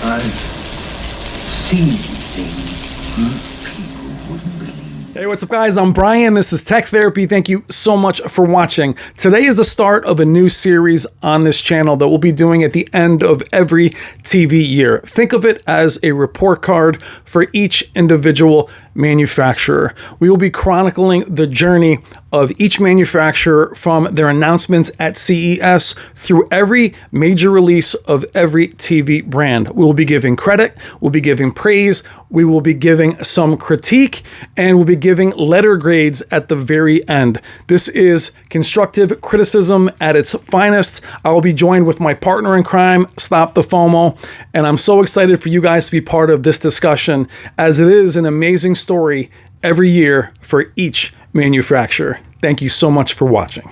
I've seen things most people wouldn't believe. Hey, what's up, guys? I'm Brian. This is Tech Therapy. Thank you so much for watching. Today is the start of a new series on this channel that we'll be doing at the end of every TV year. Think of it as a report card for each individual manufacturer. We will be chronicling the journey of each manufacturer from their announcements at CES through every major release of every TV brand. We will be giving credit, we'll be giving praise, we will be giving some critique, and we'll be giving letter grades at the very end. This is constructive criticism at its finest. I will be joined with my partner in crime, Stop the FOMO, and I'm so excited for you guys to be part of this discussion, as it is an amazing story every year for each manufacturer. Thank you so much for watching.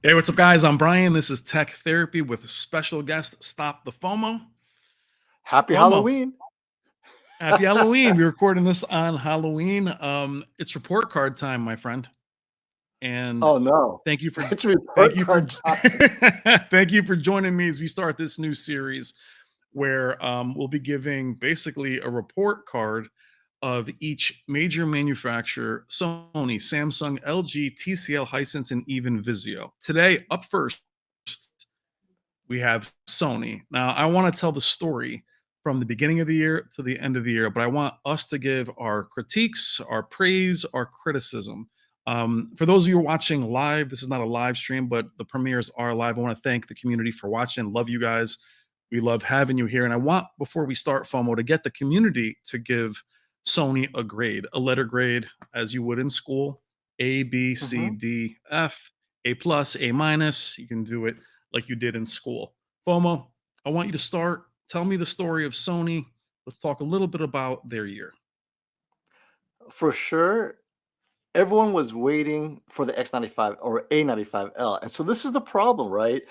Hey, what's up, guys? I'm Brian. This is Tech Therapy with a special guest, Stop the FOMO. Happy FOMO. Halloween. Happy Halloween. We're recording this on Halloween. It's report card time, my friend. And Oh no. thank you for It's report card time. thank you for joining me as we start this new series where we'll be giving basically a report card of each major manufacturer: Sony, Samsung, LG, TCL, Hisense, and even Vizio. Today, up first, we have Sony. Now, I want to tell the story from the beginning of the year to the end of the year, but I want us to give our critiques, our praise, our criticism. For those of you who are watching live, this is not a live stream, but the premieres are live. I want to thank the community for watching. Love you guys. We love having you here. And I want, before we start FOMO, to get the community to give Sony a grade, a letter grade, as you would in school: A, B, C, D, F, A plus, A minus. You can do it like you did in school. FOMO, I want you to start. Tell me the story of Sony. Let's talk a little bit about their year. For sure, everyone was waiting for the X95 or A95L. And so this is the problem, right?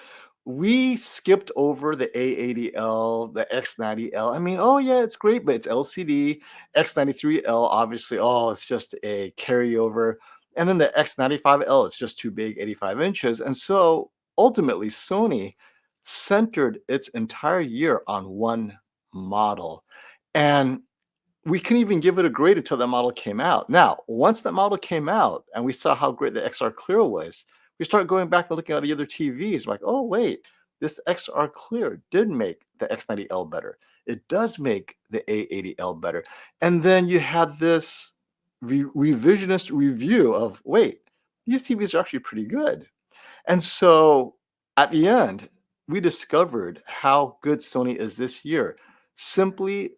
We skipped over the A80L, the X90L. I mean, oh yeah, it's great, but it's LCD. X93L, obviously, oh, it's just a carryover. And then the X95L, it's just too big, 85 inches. And so ultimately, Sony centered its entire year on one model. And we couldn't even give it a grade until that model came out. Now, once that model came out and we saw how great the XR Clear was, we started going back and looking at the other TVs. Like, oh, wait, this XR Clear did make the X90L better. It does make the A80L better. And then you had this revisionist review of, wait, these TVs are actually pretty good. And so at the end, we discovered how good Sony is this year. Simply,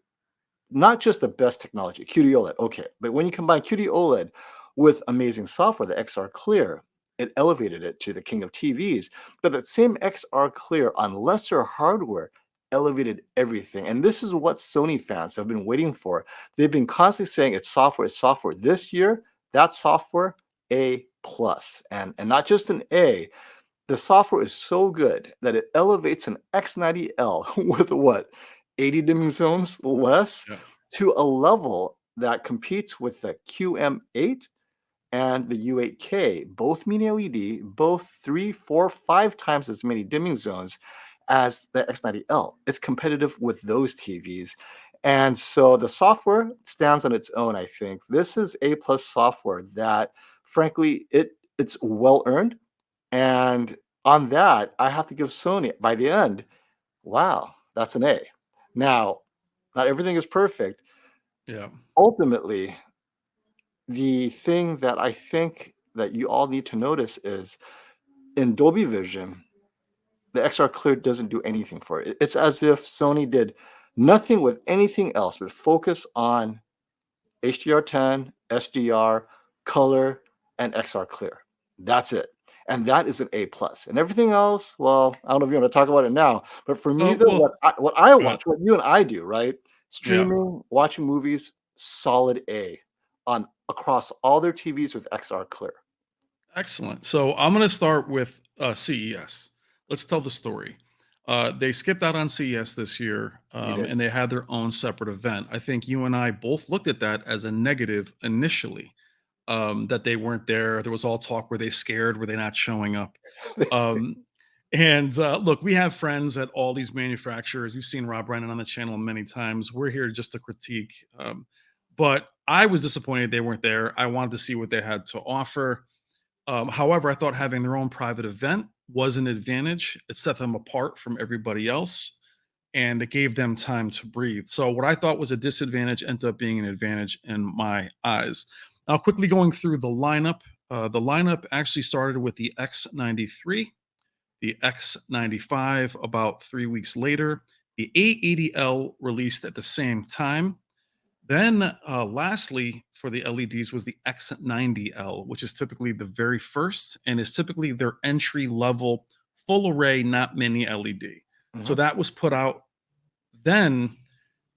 not just the best technology, QD OLED, okay, but when you combine QD OLED with amazing software, the XR Clear, it elevated it to the king of TVs. But that same XR Clear on lesser hardware elevated everything. And this is what Sony fans have been waiting for. They've been constantly saying it's software, it's software. This year, that software, A plus, and not just an A. The software is so good that it elevates an X90L with what? 80 dimming zones less, Yeah. to a level that competes with the QM8 and the U8K, both mini LED, both 3, 4, 5 times as many dimming zones as the X90L. It's competitive with those TVs. And so the software stands on its own, I think. This is A plus software that, frankly, it's well earned. And on that, I have to give Sony, by the end, wow, that's an A. Now, not everything is perfect. Yeah. Ultimately, the thing that I think that you all need to notice is in Dolby Vision, the XR Clear doesn't do anything for it. It's as if Sony did nothing with anything else but focus on HDR10, SDR, color, and XR Clear. That's it. And that is an A plus. And everything else, well, I don't know if you want to talk about it now, but for me, though, Well, what I go ahead. watch, what you and I do, right? Yeah. Streaming, watching movies, solid A on across all their TVs with XR Clear. Excellent. So I'm going to start with CES. Let's tell the story. They skipped out on CES this year, did. and they had their own separate event. I think you and I both looked at that as a negative initially, that they weren't there. There was all talk, were they scared? Were they not showing up? Um, And look, we have friends at all these manufacturers. You've seen Rob Brennan on the channel many times. We're here just to critique. But I was disappointed they weren't there. I wanted to see what they had to offer. However, I thought having their own private event was an advantage. It set them apart from everybody else and it gave them time to breathe. So, what I thought was a disadvantage ended up being an advantage in my eyes. Now, quickly going through the lineup actually started with the X93, the X95 about 3 weeks later. The A80L released at the same time. Then, lastly, for the LEDs was the X90L, which is typically the very first and is typically their entry level full array, not mini LED. So Mhm. that was put out. Then,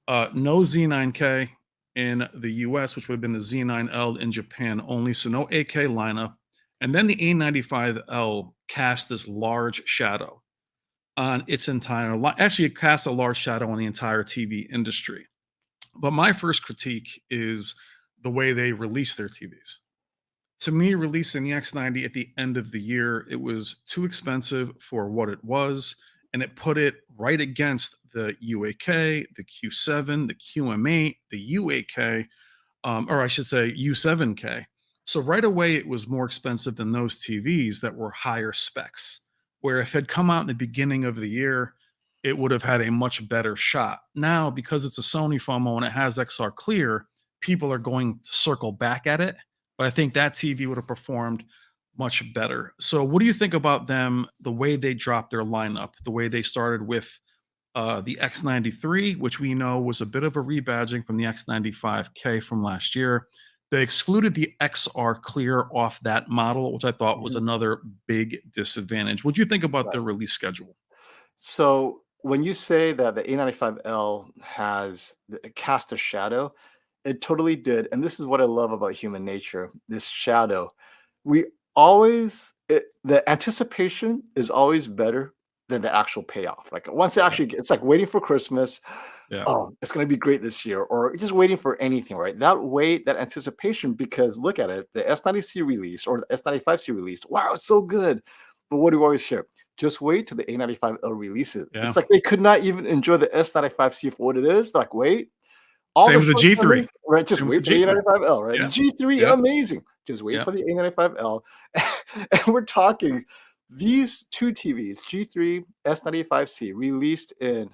no Z9K in the US, which would have been the Z9L in Japan only. So no AK lineup. And then the A95L cast this large shadow on its entire actually it casts a large shadow on the entire TV industry. But my first critique is the way they release their TVs. To me, releasing the X90 at the end of the year, it was too expensive for what it was, and it put it right against the UAK, the Q7, the QM8, the UAK, or I should say U7K. So right away, it was more expensive than those TVs that were higher specs. Where if it had come out in the beginning of the year, it would have had a much better shot. Now, because it's a Sony FOMO and it has XR Clear, people are going to circle back at it. But I think that TV would have performed much better. So, what do you think about them? The way they dropped their lineup, the way they started with the X93, which we know was a bit of a rebadging from the X95K from last year. They excluded the XR Clear off that model, which I thought was Mhm. another big disadvantage. What do you think about Right. the release schedule? So when you say that the A95L has cast a shadow, it totally did. And this is what I love about human nature, this shadow. We the anticipation is always better than the actual payoff. Like once it Yeah. actually, it's like waiting for Christmas. Yeah. Oh, it's going to be great this year, or just waiting for anything, right? That wait, that anticipation, because look at it, the S90C release or the S95C release. Wow, it's so good. But what do we always hear? Just wait till the A95L releases. Yeah. It's like they could not even enjoy the S95C for what it is. They're like, wait, all Same the with the G3. shortcomings, right? Just Same with the wait for the G3. A95L, right? The Yeah. G3, Yeah. amazing. Just wait Yeah. for the A95L. And we're talking these two TVs, G3, S95C, released in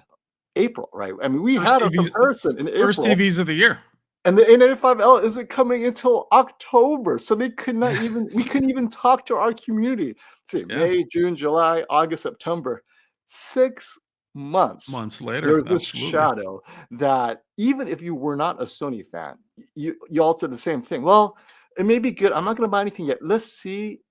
April, right? I mean, we First had a TVs, comparison in first April, TVs of the year. and the A95L isn't coming until October. So they could not Yeah. even, we couldn't even talk to our community. See, Yeah. May, June, July, August, September, 6 months. Months later. There's this Absolutely. shadow that even if you were not a Sony fan, you all said the same thing. Well, it may be good. I'm not going to buy anything yet. Let's see,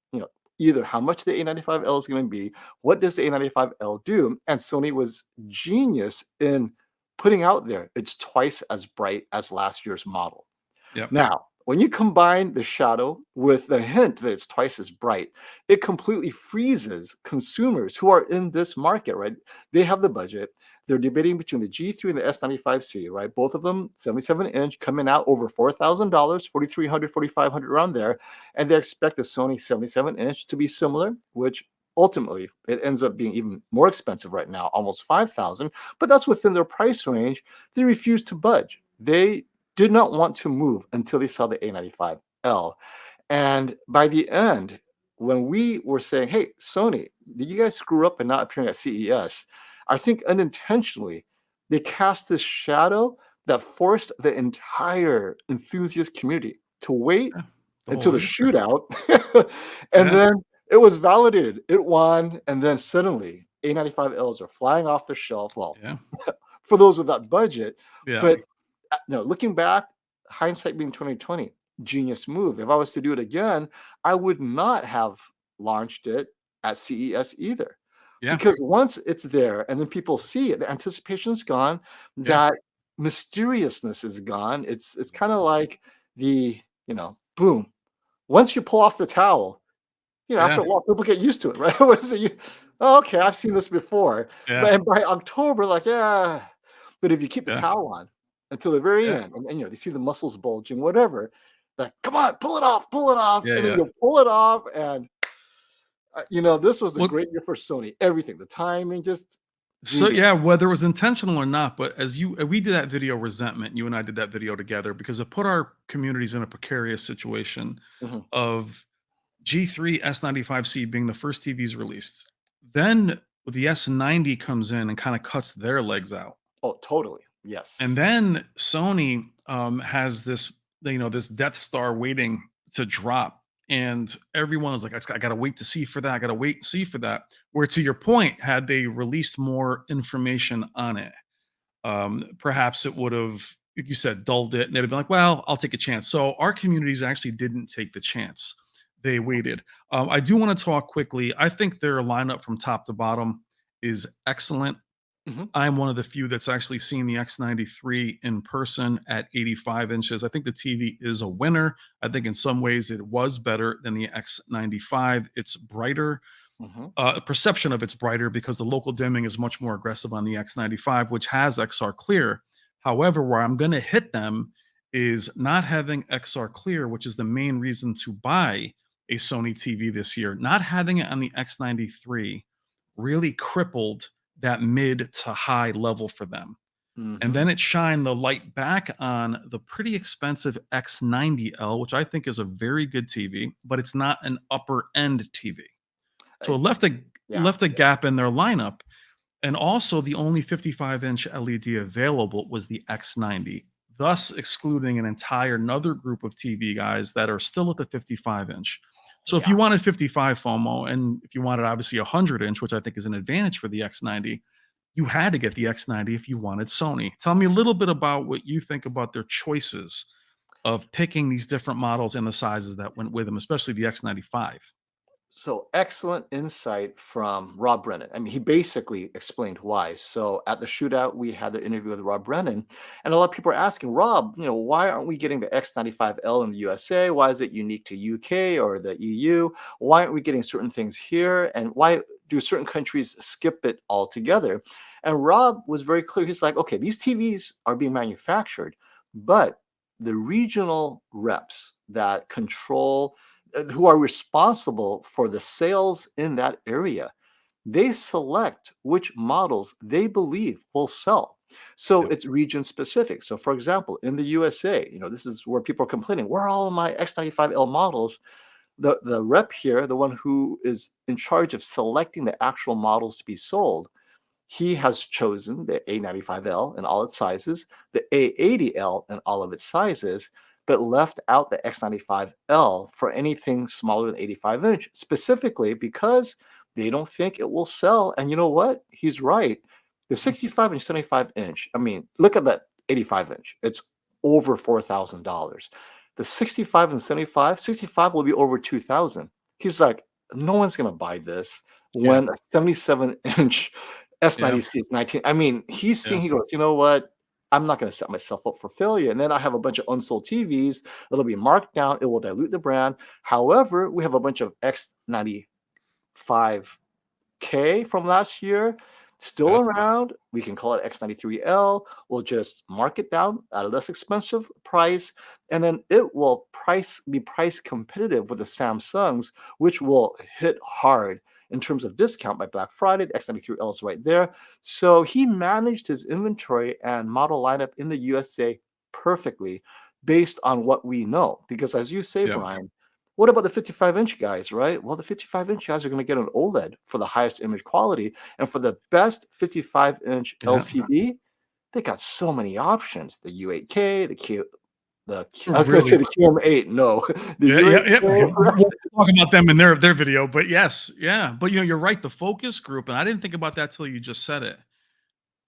either how much the A95L is going to be, what does the A95L do? And Sony was genius in putting out there it's twice as bright as last year's model. Yep. Now, when you combine the shadow with the hint that it's twice as bright, it completely freezes consumers who are in this market, right? They have the budget. They're debating between the G3 and the S95C, right? Both of them 77-inch, coming out over $4,000, 4,300, 4,500 around there. And they expect the Sony 77-inch to be similar, which ultimately it ends up being even more expensive right now, almost 5,000, but that's within their price range. They refuse to budge. They did not want to move until they saw the A95L. And by the end, when we were saying, hey, Sony, did you guys screw up and not appearing at CES? I think unintentionally, they cast this shadow that forced the entire enthusiast community to wait Yeah. The until whole the industry. shootout. And Yeah. then it was validated. It won. And then suddenly, A95Ls are flying off the shelf. Well, Yeah. for those with that budget. Yeah. But no, looking back, hindsight being 2020, genius move. If I was to do it again, I would not have launched it at CES either. Yeah. Because once it's there and then people see it, the anticipation's gone, Yeah. that mysteriousness is gone. It's kind of like the, boom. Once you pull off the towel, after Yeah. a while, people get used to it, right? What is it? Oh, okay, I've seen this before. Yeah. But by October, like, yeah. But if you keep the Yeah. towel on until the very Yeah. end, and they see the muscles bulging, whatever, like, come on, pull it off, Yeah. and then Yeah. you pull it off, and This was a Well, great year for Sony. Everything, the timing, just so genius. yeah, whether it was intentional or not, but as we did that video resentment, you and I did that video together because it put our communities in a precarious situation Mhm. of G3 S95C being the first TVs released. Then the S90 comes in and kind of cuts their legs out. Oh, totally. And Yes. then Sony has this, this Death Star waiting to drop. And everyone was like, I gotta wait to see for that. I gotta wait and see for that. Where to your point, had they released more information on it, perhaps it would have, like you said, dulled it, and they'd have been like, "Well, I'll take a chance." So our communities actually didn't take the chance; they waited. I do want to talk quickly. I think their lineup from top to bottom is excellent. Mhm. I'm one of the few that's actually seen the X93 in person at 85 inches. I think the TV is a winner. I think in some ways it was better than the X95. It's brighter. Mhm. Perception of it's brighter because the local dimming is much more aggressive on the X95, which has XR clear. However, where I'm going to hit them is not having XR clear, which is the main reason to buy a Sony TV this year. Not having it on the X93 really crippled that mid to high level for them. And Mhm. then it shined the light back on the pretty expensive X90L, which I think is a very good TV, but it's not an upper end TV. So I it Yeah. left a gap in their lineup, and also the only 55-inch LED available was the X90, thus excluding an entire another group of TV guys that are still at the 55-inch. So if Yeah. you wanted 55 FOMO, and if you wanted obviously a 100-inch, which I think is an advantage for the X90, you had to get the X90 if you wanted Sony. Tell me a little bit about what you think about their choices of picking these different models and the sizes that went with them, especially the X95. So excellent insight from Rob Brennan. I mean, he basically explained why. So at the shootout, we had the interview with Rob Brennan, and a lot of people are asking, Rob, why aren't we getting the X95L in the USA? Why is it unique to UK or the EU? Why aren't we getting certain things here? And why do certain countries skip it altogether? And Rob was very clear. He's like, okay, these TVs are being manufactured, but the regional reps that control who are responsible for the sales in that area, they select which models they believe will sell. So Yep. it's region specific. So for example, in the USA, this is where people are complaining, where are all of my X95L models? The rep here, the one who is in charge of selecting the actual models to be sold, he has chosen the A95L in all its sizes, the A80L in all of its sizes, but left out the X95L for anything smaller than 85 inch, specifically because they don't think it will sell. And you know what? He's right. The 65 and 75 inch, I mean, look at that 85 inch. It's over $4,000. The 65 and 75, 65 will be over 2,000. He's like, no one's going to buy this Yeah. when a 77-inch Yeah. S96 is 19. I mean, Yeah. he goes, you know what? I'm not going to set myself up for failure. And then I have a bunch of unsold TVs. It'll be marked down. It will dilute the brand. However, we have a bunch of X95K from last year still Yep. around. We can call it X93L. We'll just mark it down at a less expensive price, and then it will be price competitive with the Samsungs, which will hit hard in terms of discount by Black Friday. The X93L is right there. So he managed his inventory and model lineup in the USA perfectly based on what we know. Because as you say, Yep. Brian, what about the 55-inch guys, right? Well, the 55-inch guys are going to get an OLED for the highest image quality. And for the best 55-inch Yeah. LCD, they got so many options. The U8K, I was going to say Really. the QM8. No, the Yeah, yeah, yeah. U8K, right? We'll talk about them in their video, but yes, yeah. But you're right. The focus group, and I didn't think about that till you just said it.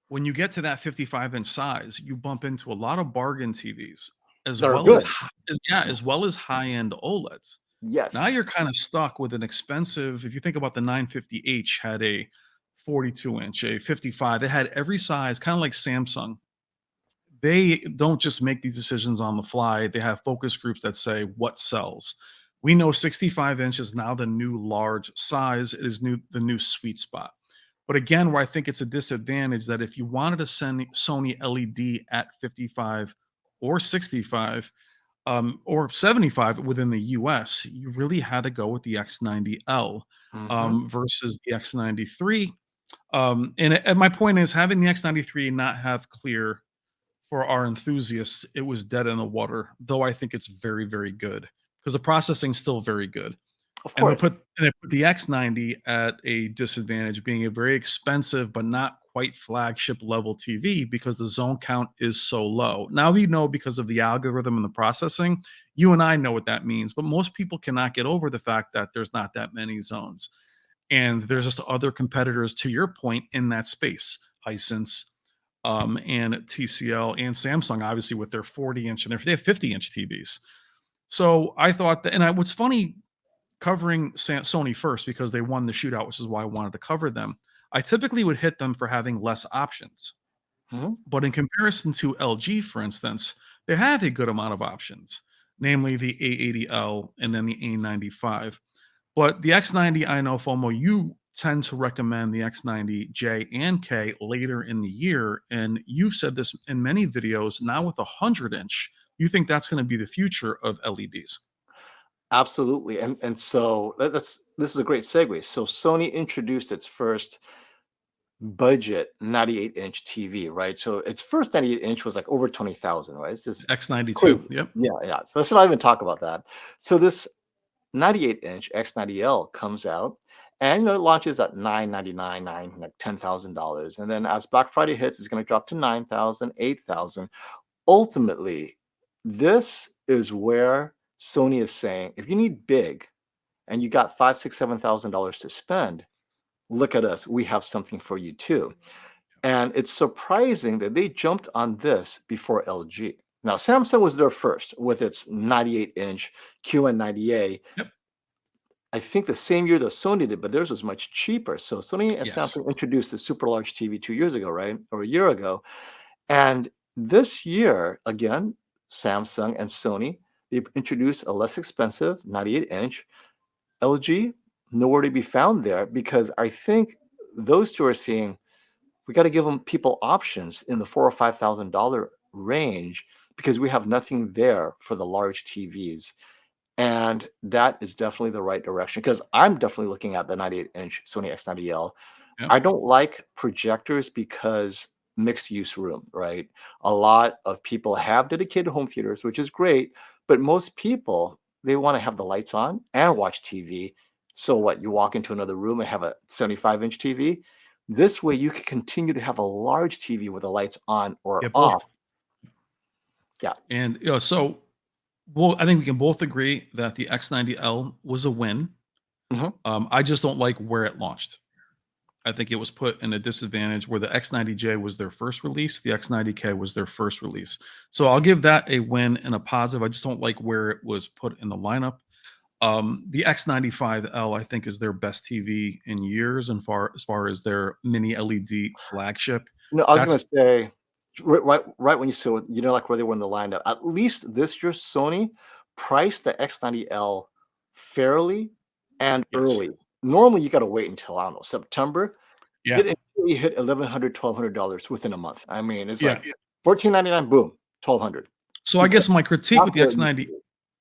When you get to that 55-inch size, you bump into a lot of bargain TVs, as They're well as, good. as well as high-end OLEDs. Now Yes. you're kind of stuck with an expensive. If you think about the 950H, had a 42-inch, a 55. It had every size, kind of like Samsung. They don't just make these decisions on the fly. They have focus groups that say what sells. We know 65 inch is now the new large size. It is the new sweet spot. But again, where I think it's a disadvantage that if you wanted to send Sony LED at 55 or 65, or 75 within the US, you really had to go with the X90L Hmm. versus the X93. And my point is having the X93 not have clear for our enthusiasts, it was dead in the water, though I think it's very, very good because the processing's still very good. Of And course. they put the X90 at a disadvantage, being a very expensive but not quite flagship level TV because the zone count is so low. Now we know because of the algorithm and the processing, you and I know what that means, but most people cannot get over the fact that there's not that many zones. And there's just other competitors, to your point, in that space. Hisense, and TCL and Samsung, obviously, with their 40-inch and they have 50-inch TVs. So I thought that, and what's funny covering Sony first because they won the shootout, which is why I wanted to cover them. I typically would hit them for having less options, Mhm. but in comparison to LG, for instance, they have a good amount of options, namely the A80L and then the A95. But the X90, I know, FOMO, you tend to recommend the X90J and K later in the year. And you've said this in many videos. Now with a 100-inch, you think that's going to be the future of LEDs. Absolutely. And so this is a great segue. So Sony introduced its first budget 98-inch TV, right? So its first 98-inch was like over 20,000, right? It's just crazy. X92. Yep. Yeah, yeah. So let's not even talk about that. So this 98-inch X90L comes out and it launches at 999, like $10,000. And then as Black Friday hits, it's going to drop to 9,000, 8,000. Ultimately, this is where Sony is saying if you need big and you got five, six, $7,000 to spend, look at us. We have something for you too. And it's surprising that they jumped on this before LG. Now, Samsung was there first with its 98-inch QN90A. Yep. I think the same year that Sony did, but theirs was much cheaper. So Sony and Yes. Samsung introduced the super large TV 2 years ago, right? Or a year ago. And this year, again, Samsung and Sony, they introduced a less expensive 98-inch. LG, nowhere to be found there because I think those two are seeing we got to give them people options in the $4,000 or $5,000 range because we have nothing there for the large TVs. And that is definitely the right direction because I'm definitely looking at the 98-inch Sony X90L. Yep. I don't like projectors because mixed use room, right? A lot of people have dedicated home theaters, which is great, but most people they want to have the lights on and watch TV. So what? You walk into another room and have a 75-inch TV. This way you can continue to have a large TV with the lights on or Get off. both. Yeah. And so, well, I think we can both agree that the X90L was a win. Mhm. I just don't like where it launched. I think it was put in a disadvantage where the X90J was their first release, the X90K was their first release. So I'll give that a win and a positive. I just don't like where it was put in the lineup. The X95L, I think, is their best TV in years, and as far as their mini LED flagship. No, I was gonna That's say, right when you said, like, where they were in the lineup, at least this year, Sony priced the X90L fairly and yes, early. Normally, you gotta wait until, I don't know, September. yeah, It immediately hit $1,100, $1,200 within a month. I mean, it's yeah. like 14.99, boom, 1,200 So I because guess my critique not with the where it used to X90, be.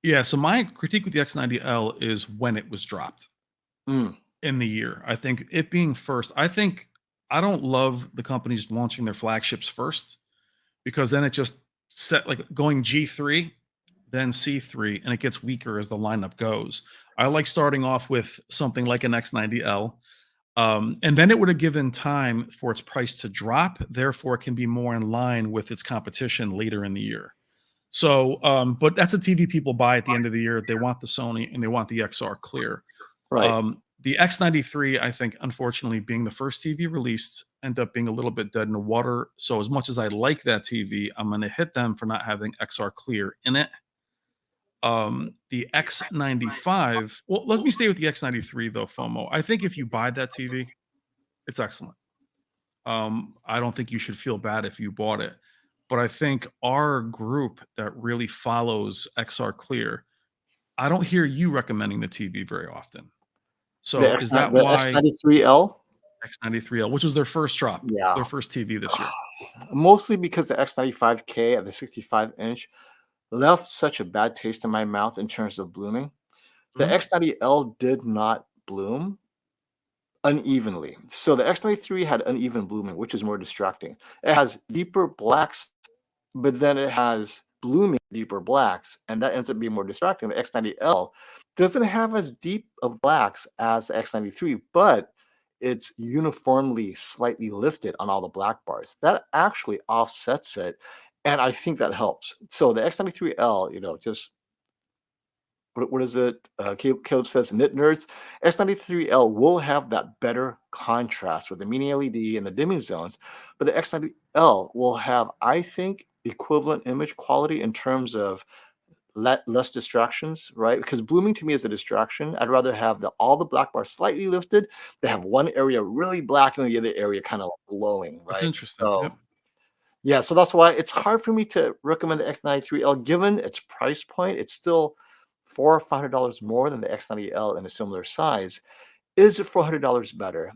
yeah. So my critique with the X90L is when it was dropped Mm, in the year. I think it being first. I don't love the companies launching their flagships first because then it just set like going G3, then C3, and it gets weaker as the lineup goes. I like starting off with something like an X90L, and then it would have given time for its price to drop. Therefore, it can be more in line with its competition later in the year. So, but that's a TV people buy at the end of the year. They want the Sony and they want the XR clear. right. The X93, I think, unfortunately, being the first TV released, end up being a little bit dead in the water. So, as much as I like that TV, I'm going to hit them for not having XR clear in it. The X95, well, let me stay with the X93 though, FOMO. I think if you buy that TV, it's excellent. I don't think you should feel bad if you bought it. But I think our group that really follows XR Clear, I don't hear you recommending the TV very often. So is that The why X93L? X93L, which was their first drop, Yeah. their first TV this year? Mostly because the X95K at the 65-inch, left such a bad taste in my mouth in terms of blooming. The Mhm. X90L did not bloom unevenly. So the X93 had uneven blooming, which is more distracting. It has deeper blacks, but then it has blooming deeper blacks, and that ends up being more distracting. The X90L doesn't have as deep of blacks as the X93, but it's uniformly slightly lifted on all the black bars. That actually offsets it, and I think that helps. So the X93L, just what is it? Caleb says, "Knit nerds, S93L will have that better contrast with the mini LED and the dimming zones, but the X90L will have, I think, equivalent image quality in terms of less distractions, right? Because blooming to me is a distraction. I'd rather have all the black bars slightly lifted. They have one area really black and the other area kind of glowing, That's right? interesting. So Yep. yeah, so that's why it's hard for me to recommend the X93L given its price point. It's still $400 or $500 more than the X90L in a similar size. Is it $400 better?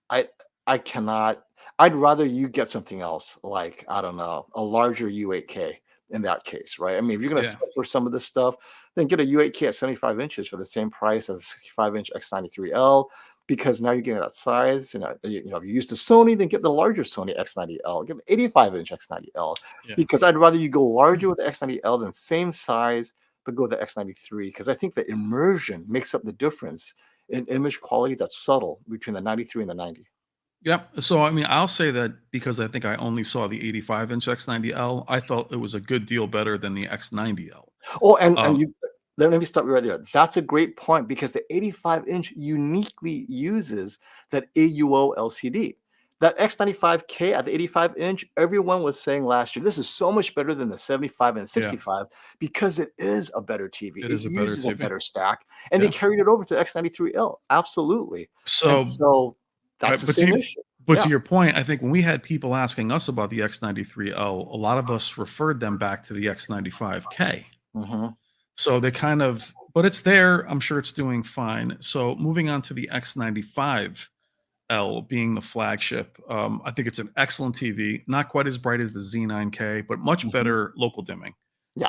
I I cannot. I'd rather you get something else, like, I don't know, a larger U8K in that case, right? I mean, if you're gonna Yeah. sell for some of this stuff, then get a U8K at 75 inches for the same price as a 65-inch X93L, because now you're getting that size. If you're used to Sony, then get the larger Sony X90L. Get an 85-inch X90L, Yeah. because I'd rather you go larger with the X90L than same size, but go with the X93, because I think the immersion makes up the difference in image quality that's subtle between the 93 and the 90. Yep. So, I mean, I'll say that because I think I only saw the 85-inch X90L, I felt it was a good deal better than the X90L. Oh, and Um, you let me stop you right there. That's a great point because the 85-inch uniquely uses that AUO LCD. That X95K at the 85-inch, everyone was saying last year, this is so much better than the 75 and yeah, 65 because it is a better TV. it It is a better uses a TV. better stack, and they Yeah. carried it over to X93L. Absolutely. And So, so that's right, the same issue. but to Yeah. your point, I think when we had people asking us about the X93L, a lot of us referred them back to the X95K. Mhm. So they kind of, but it's there. I'm sure it's doing fine. So moving on to the X95L being the flagship, I think it's an excellent TV. Not quite as bright as the Z9K, but much Mhm. better local dimming. Yeah.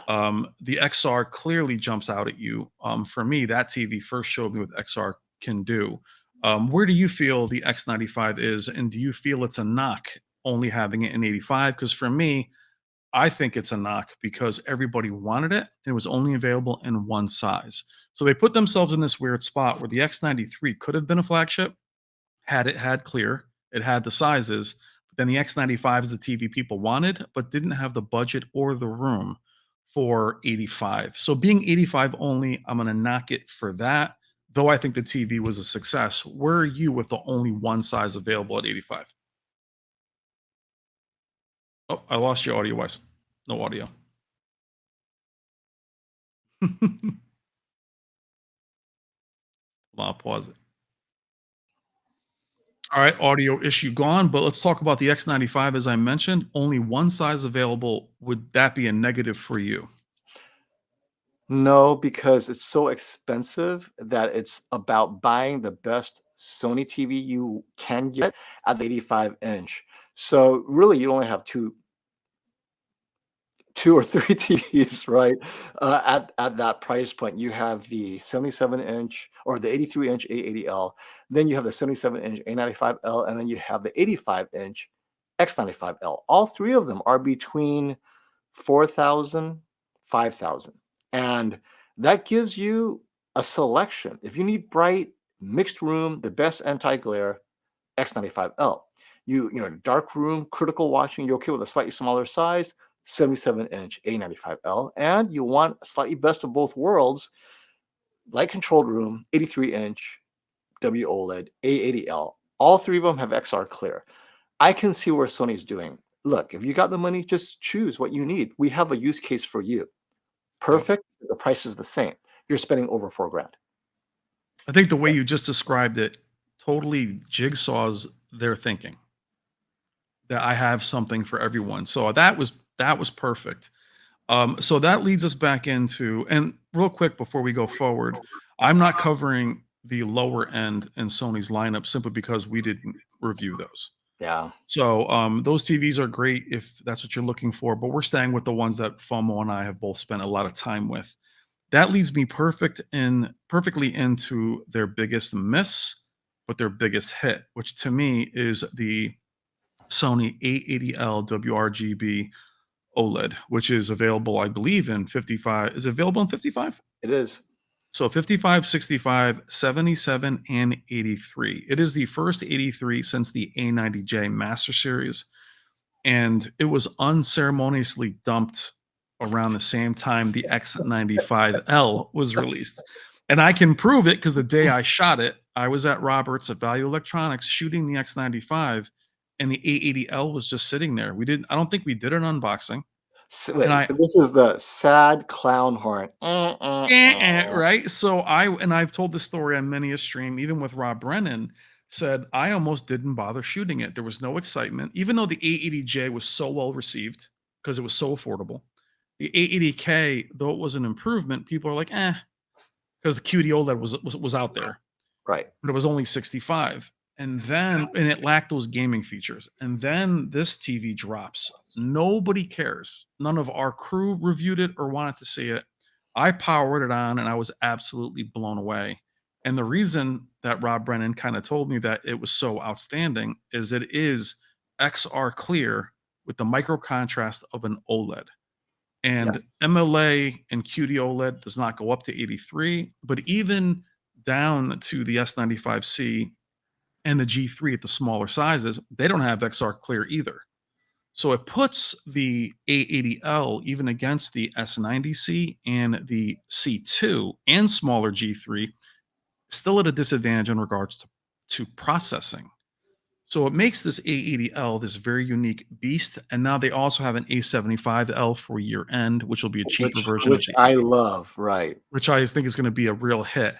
The XR clearly jumps out at you. For me, that TV first showed me what XR can do. Where do you feel the X95 is, and do you feel it's a knock only having it in 85? Because for me, I think it's a knock because everybody wanted it. And it was only available in one size. So they put themselves in this weird spot where the X93 could have been a flagship had it had clear, it had the sizes, but then the X95 is the TV people wanted, but didn't have the budget or the room for 85. So being 85 only, I'm gonna knock it for that. Though I think the TV was a success. Where are you with the only one size available at 85? Oh, I lost you audio wise. No audio. Well, I'll pause it. All right, audio issue gone, but let's talk about the X95. As I mentioned, only one size available. Would that be a negative for you? No, because it's so expensive that it's about buying the best Sony TV you can get at the 85-inch. So really, you only have two or three TVs, right? At that price point, you have the 77-inch or the 83-inch A80L, then you have the 77-inch A95L, and then you have the 85-inch X95L. All three of them are between 4,000, 5,000, and that gives you a selection. If you need bright, mixed room, the best anti-glare, X95L. Dark room, critical watching, you're okay with a slightly smaller size, 77-inch A95L, and you want a slightly best of both worlds, light controlled room, 83-inch WOLED A80L. All three of them have XR clear. I can see where Sony's doing. Look, if you got the money, just choose what you need. We have a use case for you. Yep. Perfect. The price is the same. You're spending over 4 grand. I think the way you just described it totally jigsaws their thinking that I have something for everyone. So that was perfect. So that leads us back into, and real quick before we go forward, I'm not covering the lower end in Sony's lineup simply because we didn't review those. Yeah. So those TVs are great if that's what you're looking for, but we're staying with the ones that FOMO and I have both spent a lot of time with. That leads me perfectly into their biggest miss, but their biggest hit, which to me is the Sony A80L WRGB OLED, which is available, I believe, in 55. Is it available in 55? It is. So 55, 65, 77, and 83. It is the first 83 since the A90J Master Series, and it was unceremoniously dumped around the same time the X95L was released. And I can prove it because the day I shot it, I was at Roberts at Value Electronics shooting the X95, and the A80L was just sitting there. I don't think we did an unboxing. And Wait, I this is the sad clown horn. right? So I've told this story on many a stream, even with Rob Brennan, said I almost didn't bother shooting it. There was no excitement, even though the A80J was so well received because it was so affordable. The A80K, though it was an improvement, people are like, because the QD OLED was out there, Right. but it was only 65. And it lacked those gaming features. And then this TV drops. Nobody cares. None of our crew reviewed it or wanted to see it. I powered it on and I was absolutely blown away. And the reason that Rob Brennan kind of told me that it was so outstanding is it is XR clear with the micro contrast of an OLED. And Yes. MLA and QD OLED does not go up to 83, but even down to the S95C and the G3 at the smaller sizes, they don't have XR clear either. So it puts the A80L even against the S90C and the C2 and smaller G3 still at a disadvantage in regards to processing. So it makes this A80L this very unique beast. And now they also have an A75L for year end, which will be a cheaper version of Which the I love, right. which I think is going to be a real hit.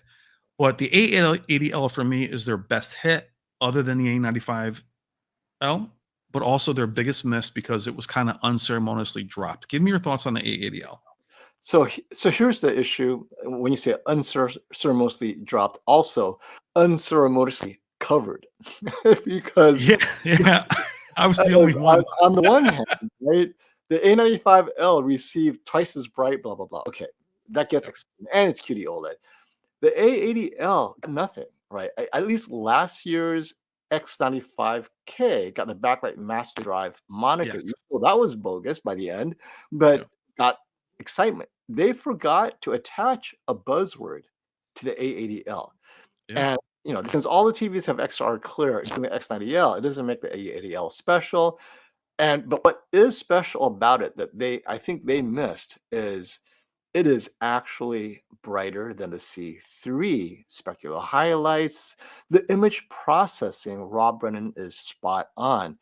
But the A80L for me is their best hit other than the A95L, but also their biggest miss because it was kind of unceremoniously dropped. Give me your thoughts on the A80L. So here's the issue when you say unceremoniously dropped, also unceremoniously covered, because Yeah, yeah. I was the only as one. on the one hand, right, the A95L received twice as bright, blah blah blah. Okay, that gets Yep. exciting, and it's QD OLED. The A80L, nothing, right? At least last year's X95K got the backlight master drive moniker. Yes. Well, that was bogus by the end, Yeah. but got excitement. They forgot to attach a buzzword to the A80L. Yeah. And since all the TVs have XR clear, including the X90L, it doesn't make the A80L special. But what is special about it that I think they missed is it is actually brighter than the C3 specular highlights. The image processing, Rob Brennan is spot on.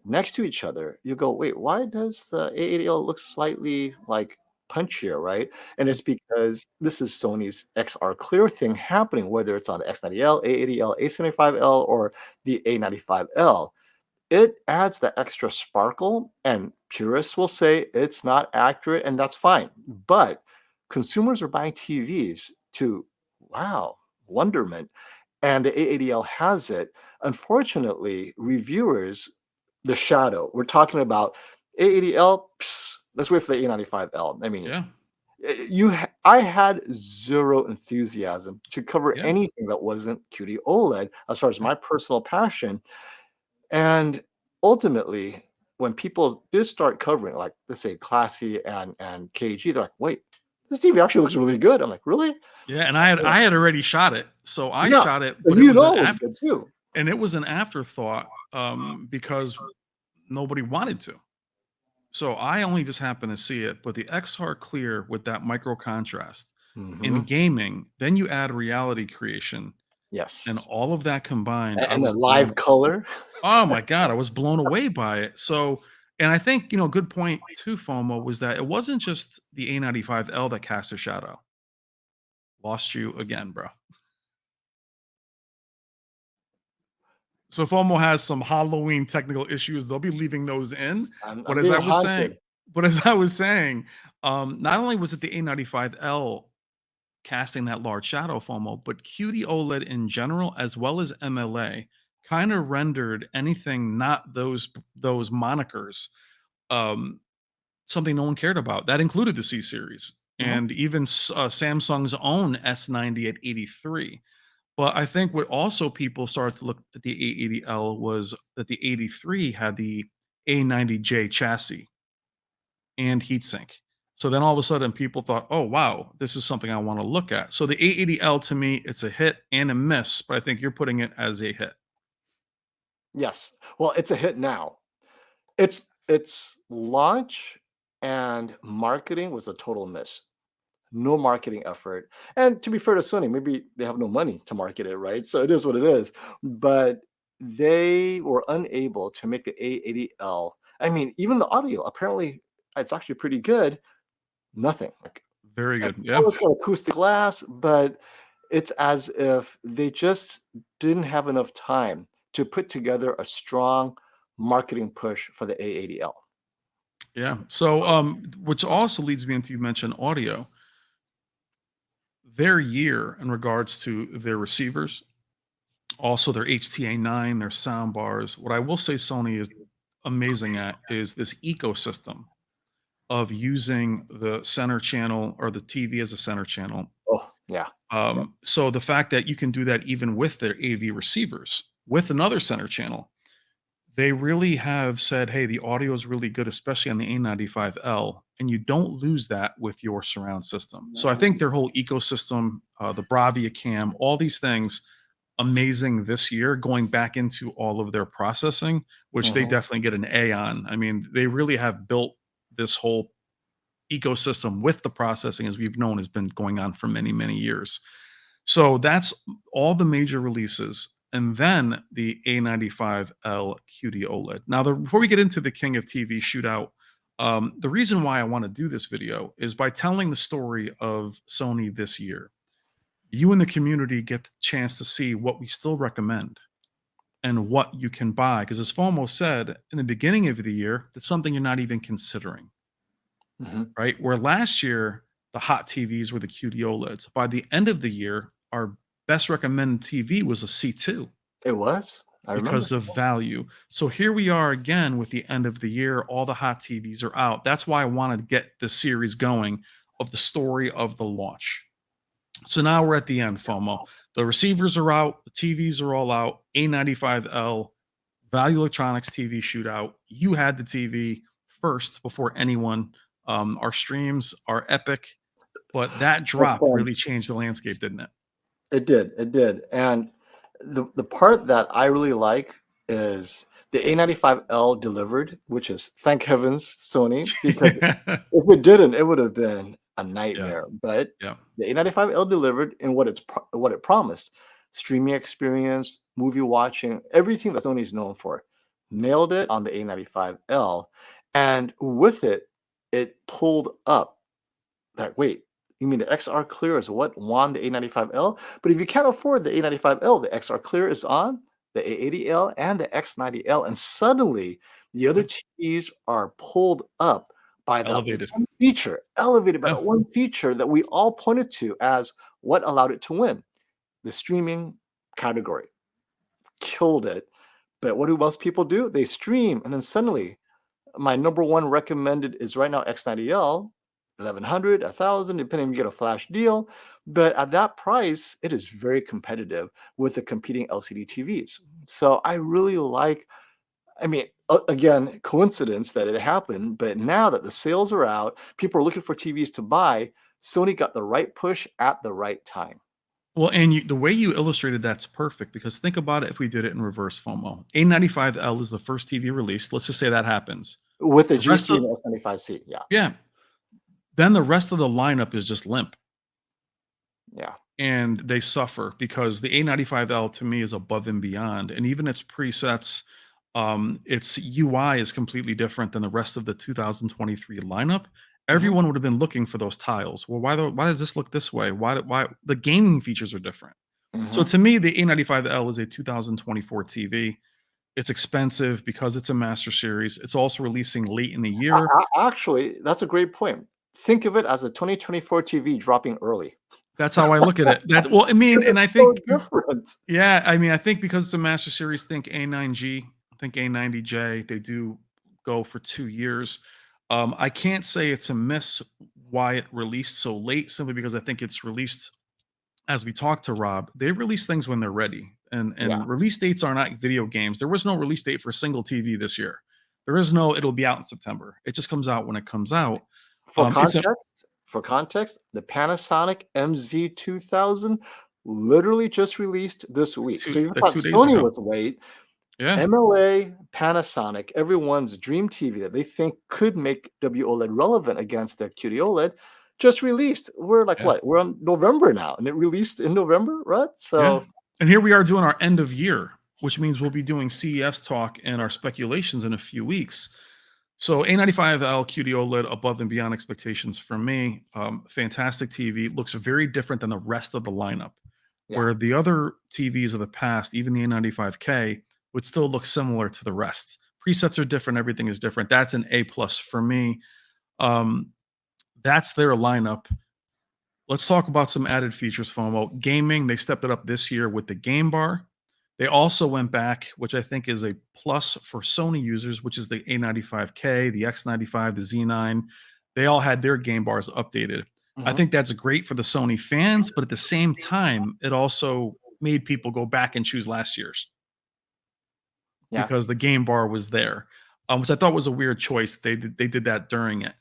Next to each other, you go, wait, why does the A80L look slightly like punchier, right? And it's because this is Sony's XR Clear thing happening, whether it's on the X90L, A80L, A75L, or the A95L. It adds that extra sparkle, and purists will say it's not accurate, and that's fine. But consumers are buying TVs to, wow, wonderment, and the A80L has it. Unfortunately, reviewers, the shadow, we're talking about A80L, let's wait for the A95L. I mean, Yeah. I had zero enthusiasm to cover Yeah. anything that wasn't QD OLED as far as Yeah. my personal passion. And ultimately, when people did start covering, like let's say Classy and KG, they're like, "Wait, this TV actually looks really good." I'm like, "Really?" Yeah. And I had already shot it. So I Yeah, shot it, so but it was an it was good too. afterthought because nobody wanted to. So I only just happened to see it, but the XR clear with that micro contrast in Mhm. gaming, then you add reality creation and Yes, all of that combined, I and was the live blown. color. Oh my god, I was blown away by it. So, and I think, good point too, FOMO, was that it wasn't just the A95L that cast a shadow. Lost you again, bro. So FOMO has some Halloween technical issues. They'll be leaving those in. I'm But as being I was saying, haunted. not only was it the A95L casting that large shadow FOMO, but QD OLED in general, as well as MLA, kind of rendered anything not those monikers um, something no one cared about. That included the C series Mhm. and even Samsung's own S90 at 83. But I think what also people started to look at the A80L was that the 83 had the A90J chassis and heatsink. So then all of a sudden people thought, "Oh wow, this is something I want to look at." So the A80L to me, it's a hit and a miss, but I think you're putting it as a hit. Yes. Well, it's a hit now. Its launch and marketing was a total miss. No marketing effort. And to be fair to Sony, maybe they have no money to market it, right? So it is what it is. But they were unable to make the A80L. I mean, even the audio, apparently it's actually pretty good. Nothing. Like, Very I good. know Yeah. it's got acoustic glass, but it's as if they just didn't have enough time to put together a strong marketing push for the A80L. Yeah. So which also leads me into, you mentioned audio. Their year in regards to their receivers, also their HTA9, their sound bars. What I will say Sony is amazing at is this ecosystem of using the center channel or the TV as a center channel. Oh, yeah. Yeah. So the fact that you can do that even with their AV receivers with another center channel, they really have said, hey, the audio is really good, especially on the A95L, and you don't lose that with your surround system. So I think their whole ecosystem, the Bravia Cam, all these things, amazing this year, going back into all of their processing, which they Mhm. definitely get an A on. I mean, they really have built this whole ecosystem with the processing, as we've known, has been going on for many, many years. So that's all the major releases. And then the A95L QD OLED. Now, before we get into the King of TV shootout, the reason why I want to do this video is by telling the story of Sony this year. You and the community get the chance to see what we still recommend and what you can buy. Because as FOMO said in the beginning of the year, that's something you're not even considering, Mhm. right? Where last year, the hot TVs were the QD OLEDs. By the end of the year, our best recommended TV was a C2 It was? I remember. because of value. So here we are again with the end of the year. All the hot TVs are out. That's why I wanted to get this series going of the story of the launch. So now we're at the end, FOMO. The receivers are out, the TVs are all out. A95L, Value Electronics TV shootout. You had the TV first before anyone. Our streams are epic, but that But, drop really changed the landscape, didn't it? it did, and the part that I really like is the A95L delivered, which is thank heavens, Sony, because if it didn't, it would have been a Yeah, nightmare, but yeah. the A95L delivered in what it promised. Streaming experience, movie watching, everything that Sony's known for. Nailed it on the A95L, and with it, it pulled up that, "Wait, you mean the XR Clear is what won the A95L? But if you can't afford the A95L, the XR Clear is on, the A80L, and the X90L, and suddenly the other Yeah. TVs are pulled up by that Elevated. one feature, elevated by Yeah. that one feature that we all pointed to as what allowed it to win, the streaming category. Killed it. But what do most people do? They stream, and then suddenly my number one recommended is right now X90L, 1100, 1000, depending if you get a flash deal. But at that price, it is very competitive with the competing LCD TVs. So I really like, I mean, again, coincidence that it happened, but now that the sales are out, people are looking for TVs to buy. Sony got the right push at the right time Well, and the way you illustrated that's perfect because think about it if we did it in reverse FOMO. A95L is the first TV released. Let's just say that happens. with the The rest GC of and the S95C. Yeah. Yeah, then the rest of the lineup is just limp Yeah. and they suffer because the A95L to me is above and beyond. And even its presets, its UI is completely different than the rest of the 2023 lineup. Mhm. Everyone would have been looking for those tiles. Well, why does this look this way? Why the gaming features are different? So Mhm. to me, the A95L is a 2024 TV. It's expensive because it's a master series. It's also releasing late in the year. Actually, that's a great point. Think of it as a 2024 TV dropping early. That's how I look at it. That well, I mean, and I So think different. yeah, I mean, I think because it's a Master Series, think A9G, think A90J. They do go for 2 years. I can't say it's a miss why it released so late, simply because I think it's released as we talked to Rob. They release things when they're ready, Yeah. and release dates are not video games. There was no release date for a single TV this year. There is no. It'll be out in September. It just comes out when it comes out. It's a For context, the Panasonic MZ2000 literally just released this week. So you like thought 2 days Sony ago. was late. Yeah, MLA, Panasonic, everyone's dream TV that they think could make WOLED relevant against the QD-OLED just released. We're like, yeah. what? We're on November now, and it released in November, right? Yeah. So And here we are doing our end of year, which means we'll be doing CES talk and our speculations in a few weeks. So A95L QD OLED above and beyond expectations for me. Fantastic TV. Looks very different than the rest of the lineup. yeah. Where the other TVs of the past, even the A95K, would still look similar to the rest. Presets are different. Everything is different. That's an A plus for me. Um, that's their lineup. Let's talk about some added features, FOMO. Gaming, they stepped it up this year with the game bar. They also went back, which I think is a plus for Sony users, which is the A95K, the X95, the Z9. They all had their game bars updated. I Mhm. think that's great for the Sony fans, but at the same time, it also made people go back and choose last year's Yeah. because the game bar was there, which I thought was a weird choice. They did that during it.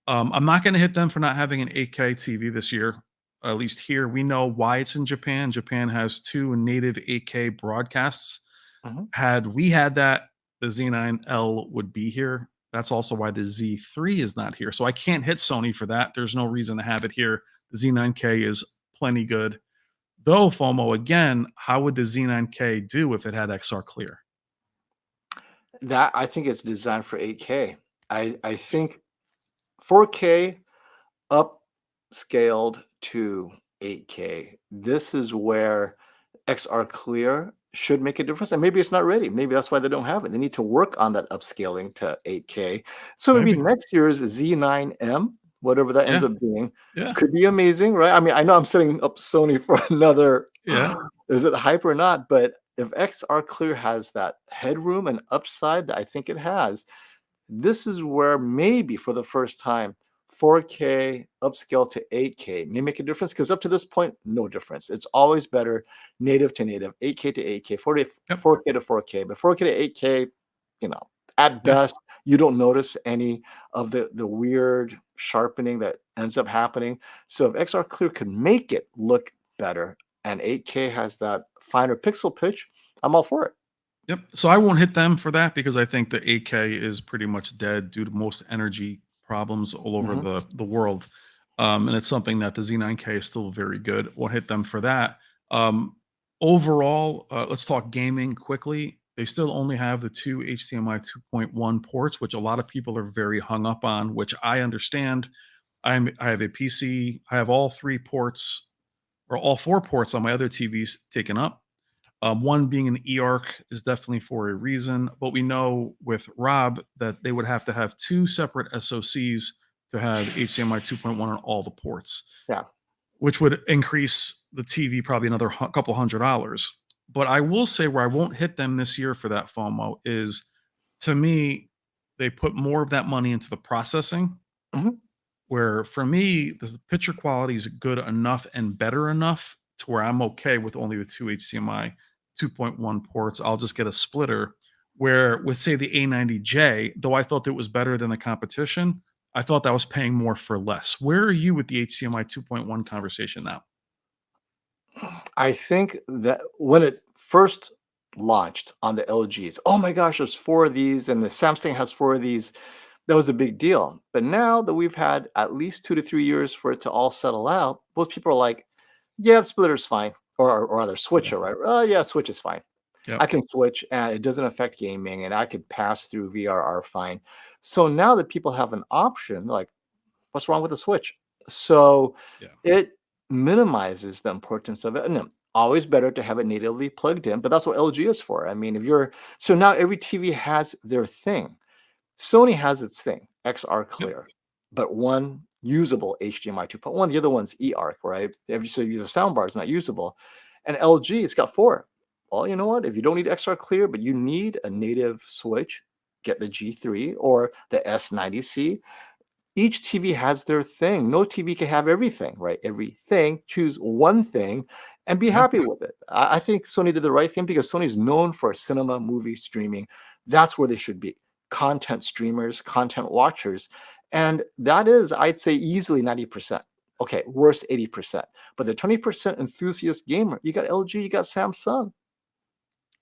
I'm not going to hit them for not having an 8K TV this year. At least here, we know why it's in Japan. Japan has two native 8K broadcasts. Mhm. Had we had that, the Z9L would be here. That's also why the Z3 is not here. So I can't hit Sony for that. There's no reason to have it here. The Z9K is plenty good. Though, FOMO, again, how would the Z9K do if it had XR Clear? That I think it's designed for 8K. I think 4K upscaled to 8K. This is where XR Clear should make a difference, and maybe it's not ready. Maybe that's why they don't have it. They need to work on that upscaling to 8K. So maybe Maybe. next year's Z9M, whatever that ends Yeah. up being, Yeah. could be amazing, right? I mean, I know I'm setting up Sony for another. Yeah. Is it hype or not? But if XR Clear has that headroom and upside that I think it has, this is where maybe for the first time, 4K upscale to 8K may make a difference because up to this point, no difference. It's always better native to native, 8K to 8K, Yep. 4K to 4K. But 4K to 8K, you know, at Yeah. best, you don't notice any of the weird sharpening that ends up happening. So if XR Clear can make it look better and 8K has that finer pixel pitch, I'm all for it. Yep. So I won't hit them for that because I think the 8K is pretty much dead due to most energy problems all over Mhm. the world. And it's something that the Z9K is still very good. Won't hit them for that. Um, Overall, let's talk gaming quickly. They still only have the two HDMI 2.1 ports, which a lot of people are very hung up on, which I understand. I have a PC. I have all three ports or all four ports on my other TVs taken up. One being an eARC is definitely for a reason, but we know with Rob that they would have to have two separate SoCs to have HDMI 2.1 on all the ports, Yeah. which would increase the TV probably another couple $100. But I will say where I won't hit them this year for that FOMO is, to me, they put more of that money into the processing, Mhm. where for me, the picture quality is good enough and better enough to where I'm okay with only the two HDMI 2.1 ports. I'll just get a splitter. Where with say the A90J, though I thought it was better than the competition, I thought that was paying more for less. Where are you with the HDMI 2.1 conversation now? I think that when it first launched on the LGs, oh my gosh, there's four of these, and the Samsung has four of these. That was a big deal. But now that we've had at least 2 to 3 years for it to all settle out, most people are like, yeah, the splitter's fine. Or rather, Yeah. switcher, right? Oh, yeah, switch is fine. I Yep. can switch and it doesn't affect gaming, and I could pass through VRR fine. So now that people have an option, like, what's wrong with the switch? So Yeah. it minimizes the importance of it. And always better to have it natively plugged in, but that's what LG is for. I mean, if you're so now every TV has their thing. Sony has its thing, XR Yep. Clear, but one usable HDMI 2.1. The other one's eARC, right? So you use a sound bar, it's not usable. And LG, it's got 4. Well, you know what? If you don't need XR clear, but you need a native switch, get the G3 or the S90C. Each TV has their thing. No TV can have everything, right? Everything. Choose one thing and be Yeah. happy with it. I think Sony did the right thing because Sony is known for cinema, movie streaming. That's where they should be. Content streamers, content watchers. And that is, I'd say, easily 90%. Okay, worst 80%. But the 20% enthusiast gamer, you got LG, you got Samsung.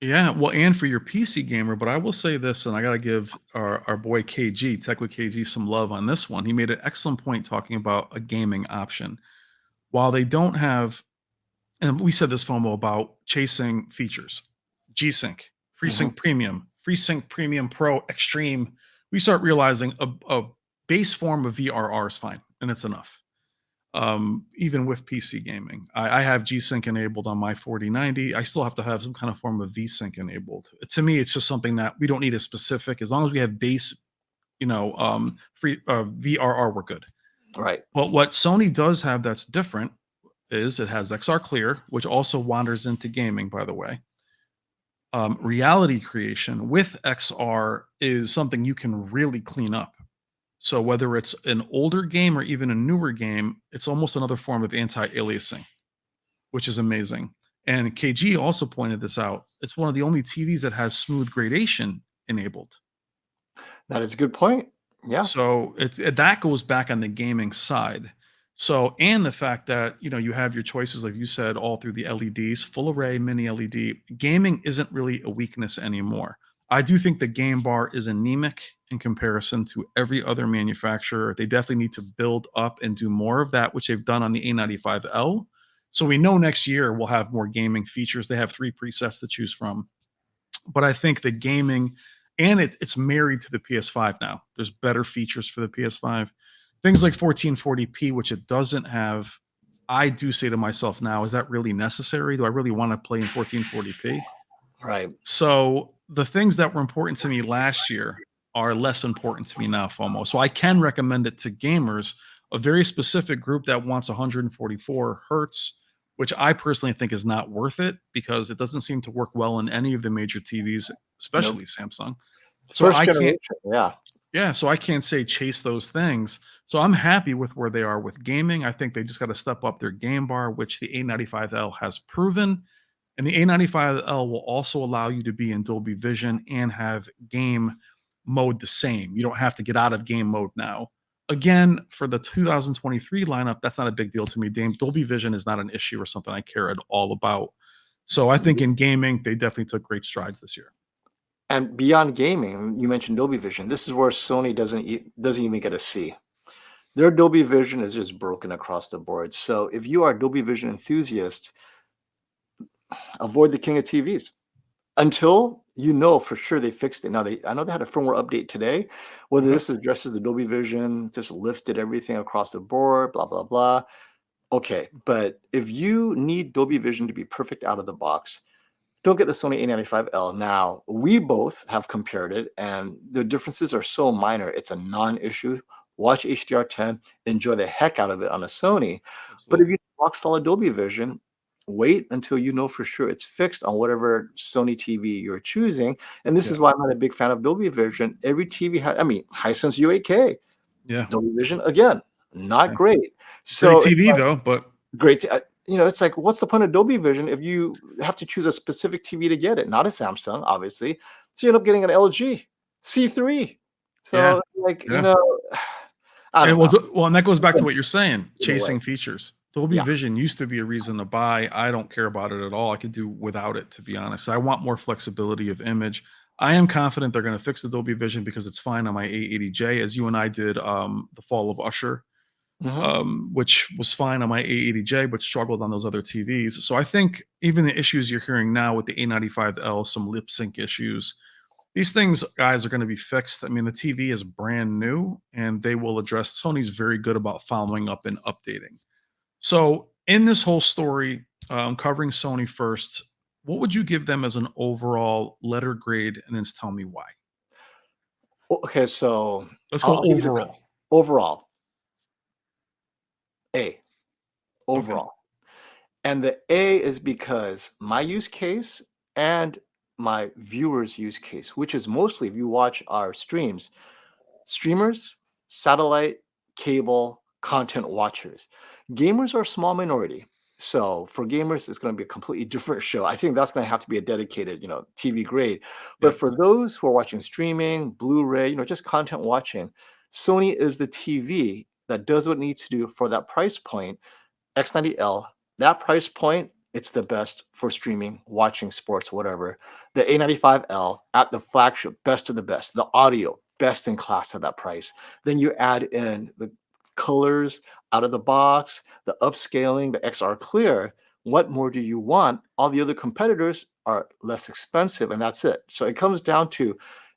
Yeah, well, and for your PC gamer, but I will say this, and I gotta give our boy KG, Tech with KG, some love on this one. He made an excellent point talking about a gaming option. While they don't have, and we said this FOMO about chasing features, G-Sync, FreeSync Premium, FreeSync Premium Pro Extreme, we start realizing a base form of VRR is fine, and it's enough. Even with PC gaming. I have G-Sync enabled on my 4090. I still have to have some kind of form of V-Sync enabled. To me, it's just something that we don't need a specific. As long as we have base, free VRR, we're good. Right. But what Sony does have that's different is it has XR Clear, which also wanders into gaming, by the way. Reality creation with XR is something you can really clean up. So whether it's an older game or even a newer game, it's almost another form of anti-aliasing, which is amazing. And KG also pointed this out. It's one of the only TVs that has smooth gradation enabled. That is a good point. Yeah. So that goes back on the gaming side. So, and the fact that, you have your choices, like you said, all through the LEDs, full array, mini LED, gaming isn't really a weakness anymore. I do think the game bar is anemic in comparison to every other manufacturer. They definitely need to build up and do more of that, which they've done on the A95L. So we know next year we'll have more gaming features. They have 3 presets to choose from. But I think the gaming, and it's married to the PS5 now. There's better features for the PS5. Things like 1440p, which it doesn't have. I do say to myself now, is that really necessary? Do I really want to play in 1440p? Right. So the things that were important to me last year are less important to me now, FOMO. So I can recommend it to gamers, a very specific group that wants 144 hertz, which I personally think is not worth it because it doesn't seem to work well in any of the major TVs, Nope. especially Samsung. So First I can't, generation. Yeah. yeah, so I can't say chase those things. So I'm happy with where they are with gaming. I think they just got to step up their game bar, which the A95L has proven. And the A95L will also allow you to be in Dolby Vision and have game mode the same. You don't have to get out of game mode now. Again, for the 2023 lineup, that's not a big deal to me. Dolby Vision is not an issue or something I care at all about. So I think in gaming, they definitely took great strides this year. And beyond gaming, you mentioned Dolby Vision. This is where Sony doesn't even get a C. Their Dolby Vision is just broken across the board. So if you are a Dolby Vision enthusiast, avoid the king of TVs until you know for sure they fixed it. Now I know they had a firmware update today. Whether this addresses the Dolby Vision, just lifted everything across the board, blah blah blah. Okay, but if you need Dolby Vision to be perfect out of the box, don't get the Sony A95L. Now, we both have compared it, and the differences are so minor. It's a non-issue. Watch HDR10, enjoy the heck out of it on a Sony. But if you rock solid Dolby Vision, wait until you know for sure it's fixed on whatever Sony TV you're choosing. And this is why I'm not a big fan of Dolby Vision. Every TV has, Hisense U8K, Yeah. Dolby Vision, again, not Yeah. great. Great So TV though, but great. It's like, what's the point of Dolby Vision if you have to choose a specific TV to get it? Not a Samsung, obviously. So you end up getting an LG C3. yeah. So, like, Yeah. I And don't know. and that goes back to what you're saying, Either way. chasing features. Dolby Yeah. Vision used to be a reason to buy. I don't care about it at all. I could do without it, to be honest. I want more flexibility of image. I am confident they're going to fix the Dolby Vision because it's fine on my A80J, as you and I did the fall of Usher, Mhm. which was fine on my A80J, but struggled on those other TVs. So I think even the issues you're hearing now with the A95L, some lip sync issues, these things, guys, are going to be fixed. I mean, the TV is brand new and they will address. Sony's very good about following up and updating. So, in this whole story, covering Sony first, what would you give them as an overall letter grade? And then tell me why. Okay, so Let's go I'll give you the overall. overall. A Okay. overall. And the A is because my use case and my viewers' use case, which is mostly if you watch our streams, streamers, satellite, cable, content watchers. Gamers are a small minority. So for gamers, it's going to be a completely different show. I think that's going to have to be a dedicated, TV grade. But Yep. for those who are watching streaming, Blu-ray, just content watching, Sony is the TV that does what it needs to do for that price point. X90L, that price point, it's the best for streaming, watching sports, whatever. The A95L at the flagship, best of the best. The audio, best in class at that price. Then you add in the colors out of the box, the upscaling, the XR clear. What more do you want? All the other competitors are less expensive, and that's it. So it comes down to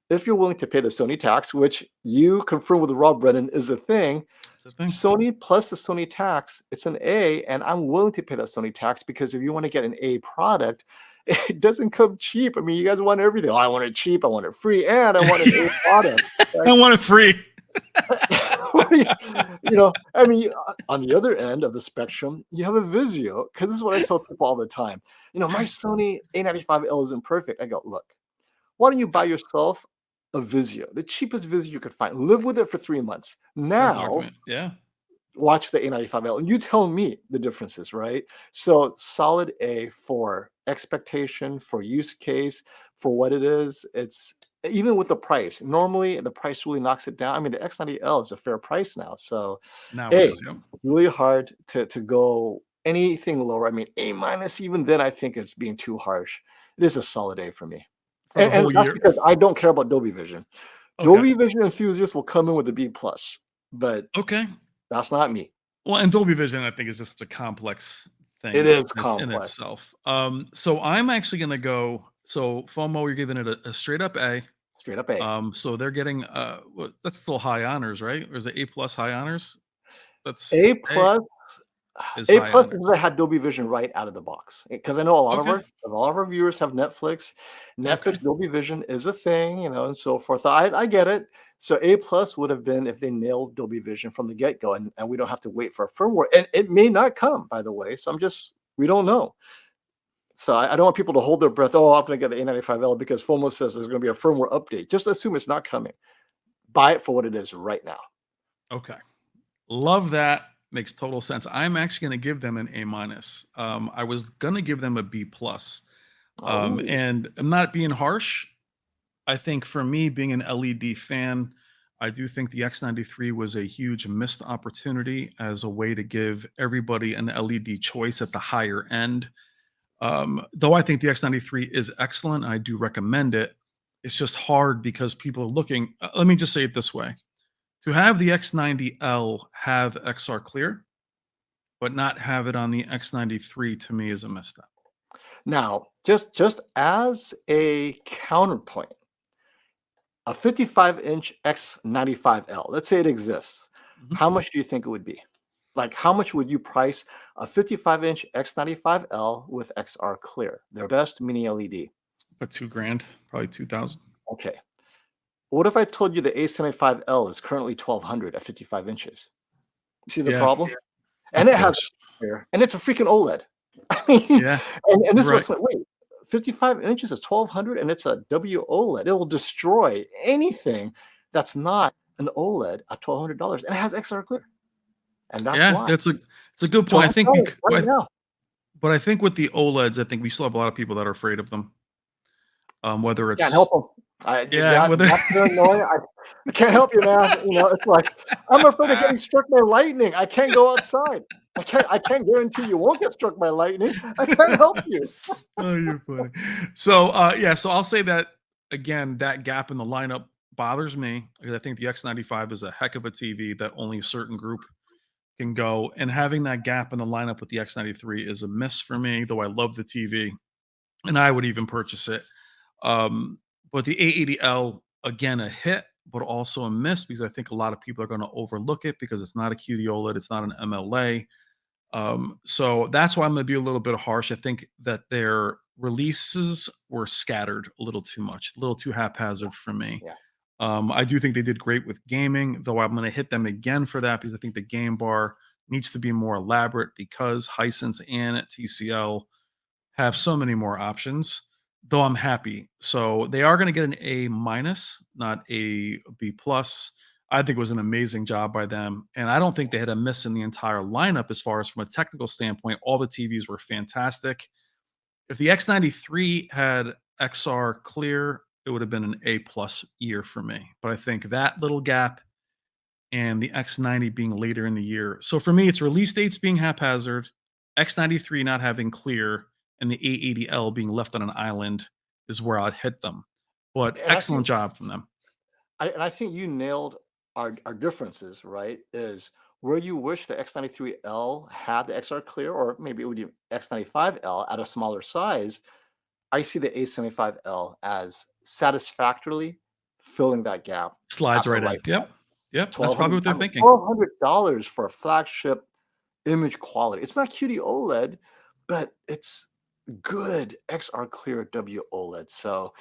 if you're willing to pay the Sony tax, which you confirm with Rob Brennan is a thing, That's the thing. Sony plus the Sony tax, it's an A, and I'm willing to pay that Sony tax because if you want to get an A product, it doesn't come cheap. I mean, you guys want everything. Oh, I want it cheap, I want it free, and I want an A product. I want it free. I mean, on the other end of the spectrum, you have a Vizio, because this is what I tell people all the time. My Sony A95L isn't perfect. I go, look, why don't you buy yourself a Vizio, the cheapest Vizio you could find, live with it for 3 months. Don't talk to Now, me. Yeah. watch the A95L and you tell me the differences, right? So solid A for expectation, for use case, for what it is. It's even with the price. Normally, the price really knocks it down. I mean, the X90L is a fair price now. So Now it A, is. Yep. it's really hard to go anything lower. I mean, A minus, even then, I think it's being too harsh. It is a solid A for me. For the And whole that's year. because I don't care about Dolby Vision. Okay. Dolby Vision enthusiasts will come in with a B plus, but Okay. that's not me. Well, and Dolby Vision, I think, is just such a complex thing It is in complex. itself. So I'm actually gonna go. So FOMO, you're giving it a straight up A. Straight up A. So they're getting that's still high honors, right? Or is it A plus high honors? That's A A plus is A high plus honors. because I had Dolby Vision right out of the box. Because I know Okay. a lot of our viewers have Netflix. Okay. Netflix Dolby Vision is a thing, and so forth. I get it. So A plus would have been if they nailed Dolby Vision from the get-go, and we don't have to wait for a firmware. And it may not come, by the way. So we don't know. So I don't want people to hold their breath. Oh, I'm going to get the A95L because FOMO says there's going to be a firmware update. Just assume it's not coming. Buy it for what it is right now. Okay. Love that. Makes total sense. I'm actually gonna give them an A minus. I was gonna give them a B plus. Oh, And I'm not being harsh. I think for me, being an LED fan, I do think the X93 was a huge missed opportunity as a way to give everybody an LED choice at the higher end. Though I think the X93 is excellent, I do recommend it. It's just hard because people are looking. Let me just say it this way: to have the X90L have XR clear, but not have it on the X93, to me is a misstep. now, just as a counterpoint, a 55-inch X95L, let's say it exists. Mhm. How much do you think it would be? Like, how much would you price a 55-inch X95L with XR clear, their best mini LED? But 2 grand, probably 2000. Okay. What if I told you the A75L is currently 1200 at 55 inches? See the Yeah, problem? And of it has course. clear, and it's a freaking OLED. I mean, Yeah, and this you're right. was like, wait, 55 inches is 1200 and it's a WOLED. It'll destroy anything that's not an OLED at $1,200, and it has XR clear. And that's Yeah, why. it's a good So point. I I'm think telling you right now. but I think with the OLEDs, I think we still have a lot of people that are afraid of them. Whether Can't help it's them. I did yeah, that. whether That's the annoying. I can't help you, man. It's like I'm afraid of getting struck by lightning. I can't go outside. I can't guarantee you won't get struck by lightning. I can't help you. oh, you're funny. So yeah, so I'll say that again, that gap in the lineup bothers me because I think the X95 is a heck of a TV that only a certain group can go. And having that gap in the lineup with the X93 is a miss for me, though I love the TV and I would even purchase it. But the A80L, again, a hit, but also a miss because I think a lot of people are going to overlook it because it's not a QD OLED, it's not an MLA. So that's why I'm going to be a little bit harsh. I think that their releases were scattered a little too much, a little too haphazard for me. Yeah. I do think they did great with gaming, though I'm going to hit them again for that because I think the game bar needs to be more elaborate because Hisense and TCL have so many more options, though I'm happy. So they are going to get an A minus, not a B plus. I think it was an amazing job by them. And I don't think they had a miss in the entire lineup as far as from a technical standpoint. All the TVs were fantastic. If the X93 had XR clear, it would have been an A plus year for me. But I think that little gap and the X90 being later in the year. So for me, it's release dates being haphazard, X93 not having clear, and the A80L being left on an island is where I'd hit them. But And I think excellent job from them. I think you nailed our differences, right? Is where you wish the X93L had the XR clear, or maybe it would be X95L at a smaller size. I see the A75L as satisfactorily filling that gap Slides at the right in. right Yep. Yep. That's twelve probably hundred. what I they're mean, thinking. $1,200 for a flagship image quality. It's not QD OLED, but it's good XR clear WOLED. So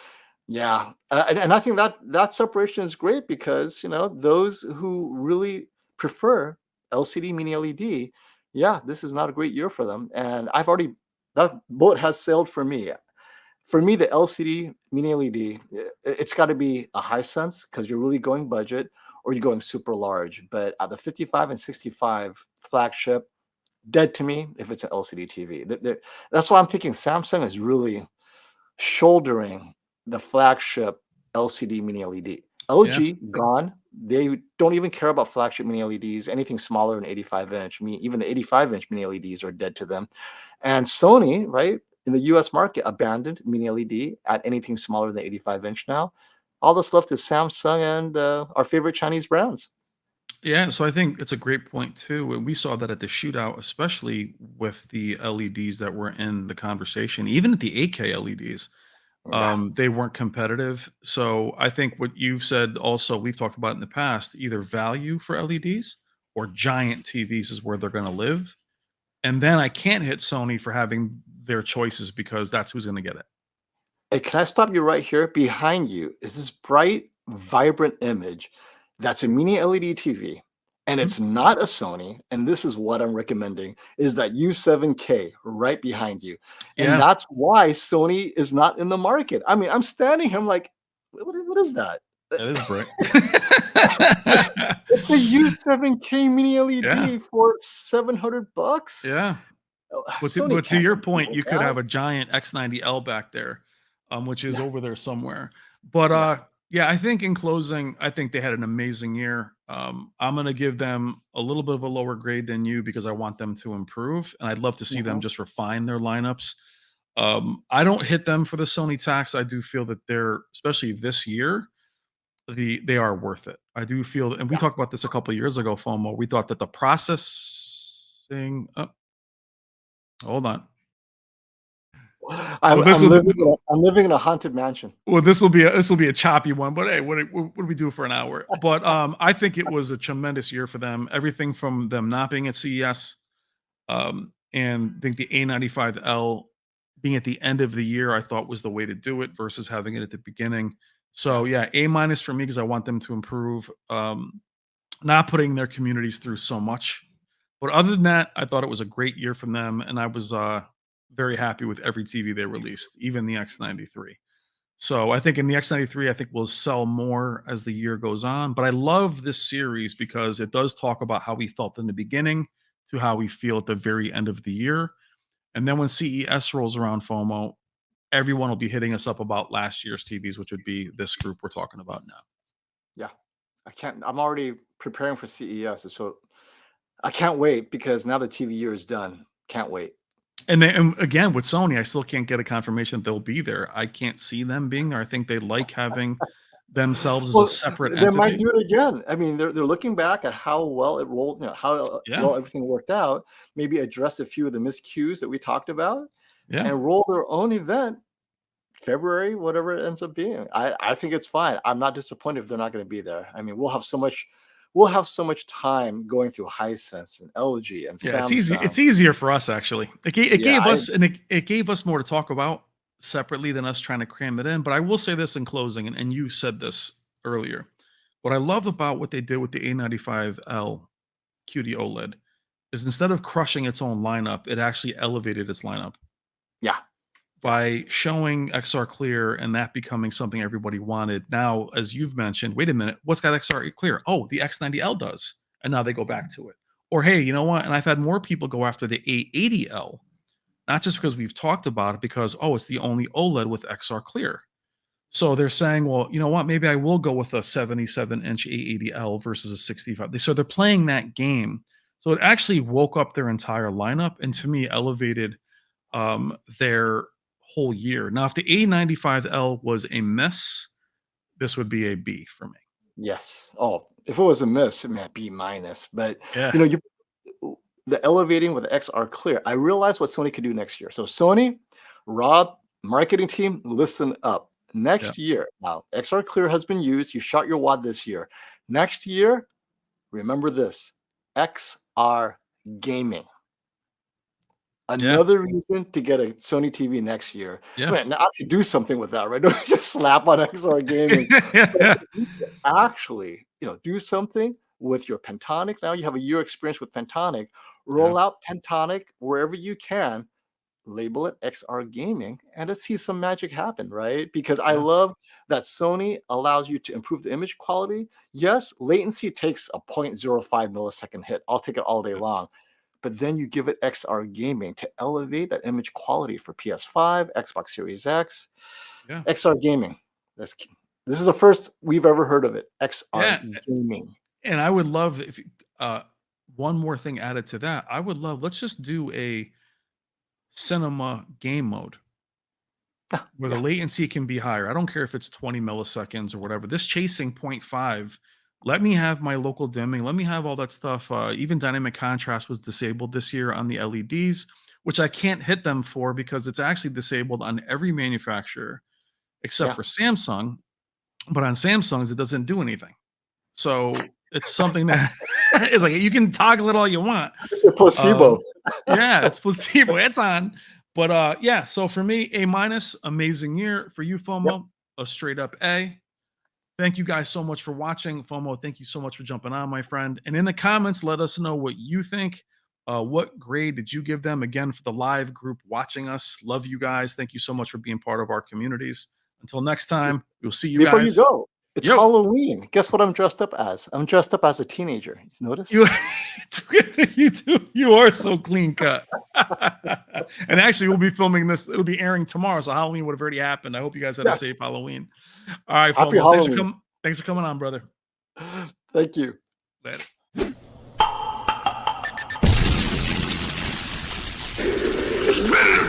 yeah, and I think that separation is great because those who really prefer LCD mini LED, yeah, this is not a great year for them. And that boat has sailed for me. For me, the LCD mini LED, it's got to be a high sense because you're really going budget or you're going super large. But at the 55 and 65 flagship, dead to me if it's an LCD TV. That's why I'm thinking Samsung is really shouldering the flagship LCD mini LED. Yeah. LG gone. They don't even care about flagship mini LEDs. Anything smaller than 85 inch. I mean, even the 85-inch mini LEDs are dead to them. And Sony, right, in the US market, abandoned mini LED at anything smaller than 85-inch now. All that's left is Samsung and our favorite Chinese brands. Yeah, so I think it's a great point too. And we saw that at the shootout, especially with the LEDs that were in the conversation, even at the 8K LEDs. Yeah. They weren't competitive. So I think what you've said also, we've talked about in the past, either value for LEDs or giant TVs is where they're going to live. And then I can't hit Sony for having their choices because that's who's going to get it. Hey, can I stop you right here? Behind you is this bright, vibrant image that's a mini LED TV, and Mhm. it's not a Sony. And this is what I'm recommending: is that U7K right behind you, and Yeah, that's why Sony is not in the market. I mean, I'm standing here, I'm like, what is that? that is bright. It's a U7K mini Yeah, LED for $700. yeah. Sony But to can't your compete point, with you could that. have a giant X90L back there, which is Yeah, over there somewhere. But yeah. yeah, I think in closing, I think they had an amazing year. I'm gonna give them a little bit of a lower grade than you because I want them to improve, and I'd love to see them Mhm. just refine their lineups. I don't hit them for the Sony tax. I do feel that they're, especially this year, they are worth it. I do feel, and we Yeah. talked about this a couple of years ago, FOMO. We thought that the processing. Oh, hold on. Well, this will I'm living in a haunted mansion. this will be a choppy one, but hey, what do we do for an hour? But I think it was a tremendous year for them. Everything from them not being at CES, and I think the A95L being at the end of the year, I thought was the way to do it versus having it at the beginning. Yeah. So yeah, A minus for me because I want them to improve. Not putting their communities through so much. But other than that, I thought it was a great year from them, and I was very happy with every TV they released, even the X93. So I think in the X93, I think we'll sell more as the year goes on. But I love this series because it does talk about how we felt in the beginning to how we feel at the very end of the year. And then when CES rolls around, FOMO, everyone will be hitting us up about last year's TVs, which would be this group we're talking about now. Yeah. I'm already preparing for CES. So I can't wait because now the TV year is done. Can't wait. And then and again with Sony, I still can't get a confirmation that they'll be there. I can't see them being there. I think they like having themselves as a Well, separate they might entity. do it again. I mean, they're looking back at how well it rolled, how Yeah, well everything worked out, maybe address a few of the miscues that we talked about yeah, and roll their own event February, whatever it ends up being. I think it's fine. I'm not disappointed if they're not going to be there. I mean, we'll have so much time going through Hisense and LG and yeah. It's easy. Samsung. It's easier for us actually. It Yeah, gave us and it gave us more to talk about separately than us trying to cram it in. But I will say this in closing, and you said this earlier. What I love about what they did with the A95L QD OLED is instead of crushing its own lineup, it actually elevated its lineup Yeah. by showing XR Clear and that becoming something everybody wanted. Now, as you've mentioned, wait a minute, what's got XR Clear? Oh, the X90L does. And now they go back to it. Or hey, you know what? And I've had more people go after the A80L, not just because we've talked about it, because oh, it's the only OLED with XR Clear. So they're saying, well, you know what? Maybe I will go with a 77-inch A80L versus a 65. So they're playing that game. So it actually woke up their entire lineup and to me elevated their whole year. Now, if the A95L was a miss, this would be a B for me. Yes. Oh, if it was a miss, it might be minus. But Yeah. you know, the elevating with XR Clear. I realized what Sony could do next year. So Sony, Rob, marketing team, listen up. Yeah. Next year, now XR Clear has been used. You shot your wad this year. Next year, remember this: XR gaming. Yeah. Another reason to get a Sony TV next year. Yeah. Man, now to do something with that, right? Don't just slap on XR gaming. But Yeah. you can actually, do something with your Pentonic. Now you have a year experience with Pentonic. Yeah. Roll out Pentonic wherever you can, label it XR gaming, and let's see some magic happen, right? Because I Yeah. love that Sony allows you to improve the image quality. Yes, latency takes a 0.05 millisecond hit. I'll take it all day long. But then you give it XR gaming to elevate that image quality for PS5, Xbox Series X, Yeah. XR gaming. This is the first we've ever heard of it. XR Yeah. gaming. And I would love if one more thing added to that. I would love, let's just do a cinema game mode where the Yeah, latency can be higher. I don't care if it's 20 milliseconds or whatever. This chasing point 0.5, let me have my local dimming. Let me have all that stuff. Even dynamic contrast was disabled this year on the LEDs, which I can't hit them for because it's actually disabled on every manufacturer except yeah. for Samsung. But on Samsung's, it doesn't do anything. So it's something that it's like you can toggle it all you want. Placebo. Yeah, it's placebo. It's on. But yeah, so for me, A minus, amazing year. For you, Yep. FOMO, a straight up A. Thank you guys so much for watching. FOMO, thank you so much for jumping on, my friend. And in the comments, let us know what you think. What grade did you give them? Again, for the live group watching us. Love you guys. Thank you so much for being part of our communities. Until next Just time, we'll see you before you guys. go, it's Yo. Halloween. Guess what I'm dressed up as? I'm dressed up as a teenager. You notice? You you do. You are so clean cut. And actually, we'll be filming this. It'll be airing tomorrow, so Halloween would have already happened. I hope you guys had a Yes. safe Halloween. All right, Happy FOMO. Halloween. Thanks for coming on, brother. Thank you. Later. It's better